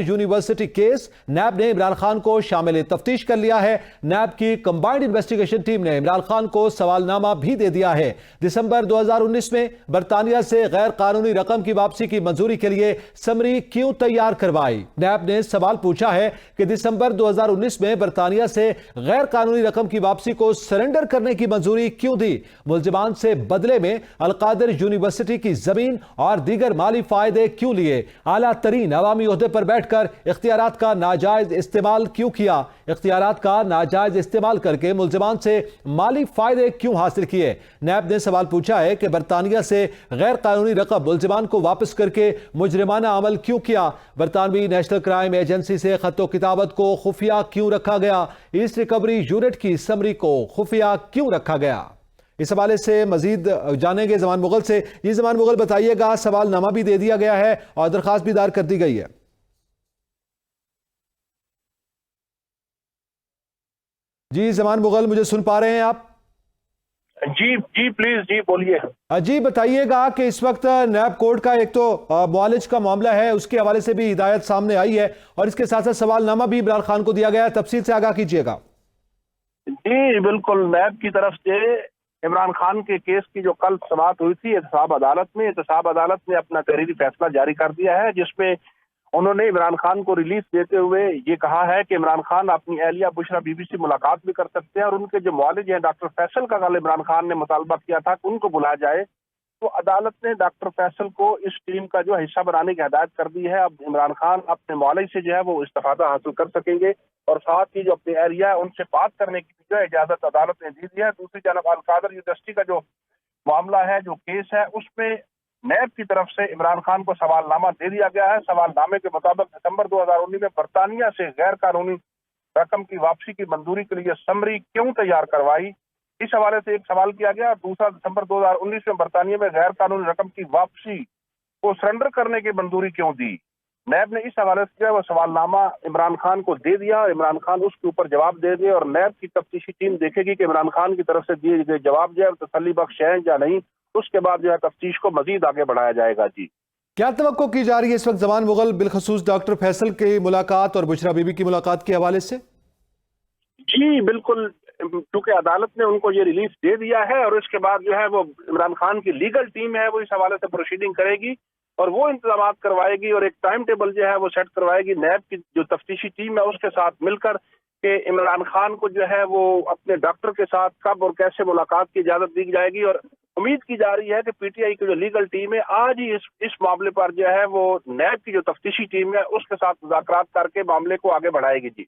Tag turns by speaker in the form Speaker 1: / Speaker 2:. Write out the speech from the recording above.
Speaker 1: القادر university case, NAB نے عمران خان کو شامل تفتیش کر لیا ہے۔ نیب کی کمبائنڈ انویسٹیگیشن ٹیم نے عمران خان کو سوال نامہ بھی دے دیا ہے۔ دسمبر 2019 میں برطانیہ سے غیر قانونی رقم کی واپسی کی منظوری کے لیے سمری کیوں تیار کروائی؟ نیب نے سوال پوچھا ہے کہ دسمبر 2019 میں برطانیہ سے غیر قانونی رقم کی واپسی کو سرنڈر کرنے کی منظوری کیوں دی؟ ملزمان سے بدلے میں القادر یونیورسٹی کی زمین اور دیگر مالی فائدے کیوں لیے؟ اعلیٰ ترین عوامی عہدے پر بیٹھ کر اختیارات کا ناجائز استعمال کیوں کیا؟ اختیارات کا ناجائز استعمال کر کے ملزمان سے مالی فائدے کیوں حاصل کیے؟ نیب نے سوال پوچھا ہے کہ برطانیہ سے غیر قانونی رقم ملزمان کو واپس کر کے مجرمانہ عمل کیوں کیا؟ برطانوی نیشنل کرائم ایجنسی سے خط و کتابت کو خفیہ کیوں رکھا گیا؟ ایسٹ ریکوری یونٹ کی سمری کو خفیہ کیوں رکھا گیا؟ اس حوالے سے مزید جانیں گے زمان مغل سے۔ یہ زمان مغل بتائیے گا، سوال نامہ بھی دے دیا گیا ہے اور درخواست بھی دائر کر دی گئی ہے۔ جی زمان مغل، مجھے سن پا رہے ہیں آپ؟
Speaker 2: جی پلیز، جی بولیے۔
Speaker 1: جی بتائیے گا کہ اس وقت نیب کورٹ کا ایک تو معالج کا معاملہ ہے، اس کے حوالے سے بھی ہدایت سامنے آئی ہے اور اس کے ساتھ ساتھ سوال نامہ بھی عمران خان کو دیا گیا ہے، تفصیل سے آگاہ کیجیے گا۔
Speaker 2: جی بالکل، نیب کی طرف سے عمران خان کے کیس کی جو کل سماعت ہوئی تھی احتساب عدالت میں، احتساب عدالت نے اپنا تحریری فیصلہ جاری کر دیا ہے، جس میں انہوں نے عمران خان کو ریلیز دیتے ہوئے یہ کہا ہے کہ عمران خان اپنی اہلیہ بشرا بی بی سے ملاقات بھی کر سکتے ہیں، اور ان کے جو معالج ہیں ڈاکٹر فیصل کا کل عمران خان نے مطالبہ کیا تھا کہ ان کو بلایا جائے، تو عدالت نے ڈاکٹر فیصل کو اس ٹیم کا جو حصہ بنانے کی ہدایت کر دی ہے۔ اب عمران خان اپنے معالج سے جو ہے وہ استفادہ حاصل کر سکیں گے، اور ساتھ ہی جو اپنے اہلیہ ہے ان سے بات کرنے کی جو اجازت عدالت نے دی دی ہے۔ دوسری جانب القادر یونیورسٹی کا جو معاملہ ہے، جو کیس ہے، اس میں نیب کی طرف سے عمران خان کو سوال نامہ دے دیا گیا ہے۔ سوال نامے کے مطابق دسمبر 2019 میں برطانیہ سے غیر قانونی رقم کی واپسی کی منظوری کے لیے سمری کیوں تیار کروائی، اس حوالے سے ایک سوال کیا گیا۔ دوسرا، دسمبر 2019 میں برطانیہ میں غیر قانونی رقم کی واپسی کو سرنڈر کرنے کی منظوری کیوں دی؟ نیب نے اس حوالے سے وہ سوال نامہ عمران خان کو دے دیا، اور عمران خان اس کے اوپر جواب دے دے، اور نیب کی تفتیشی ٹیم دیکھے گی کہ عمران خان کی طرف سے دیے گئے جواب جو ہے تسلی بخش ہیں یا نہیں۔ اس کے بعد جو ہے تفتیش کو مزید آگے بڑھایا جائے گا۔ جی
Speaker 1: کیا توقع کی جا رہی ہے اس وقت زمان مغل، بالخصوص ڈاکٹر فیصل کی ملاقات اور بشرا بی بی کی ملاقات کے حوالے سے؟
Speaker 2: جی بالکل، کیونکہ عدالت نے ان کو یہ ریلیز دے دیا ہے، اور اس کے بعد جو ہے وہ عمران خان کی لیگل ٹیم ہے وہ اس حوالے سے پروسیڈنگ کرے گی اور وہ انتظامات کروائے گی، اور ایک ٹائم ٹیبل جو ہے وہ سیٹ کروائے گی نیب کی جو تفتیشی ٹیم ہے اس کے ساتھ مل کر، کہ عمران خان کو جو ہے وہ اپنے ڈاکٹر کے ساتھ کب اور کیسے ملاقات کی اجازت دی جائے گی۔ اور امید کی جا رہی ہے کہ پی ٹی آئی کی جو لیگل ٹیم ہے آج ہی اس معاملے پر جو ہے وہ نیب کی جو تفتیشی ٹیم ہے اس کے ساتھ مذاکرات کر کے معاملے کو آگے بڑھائے گی۔ جی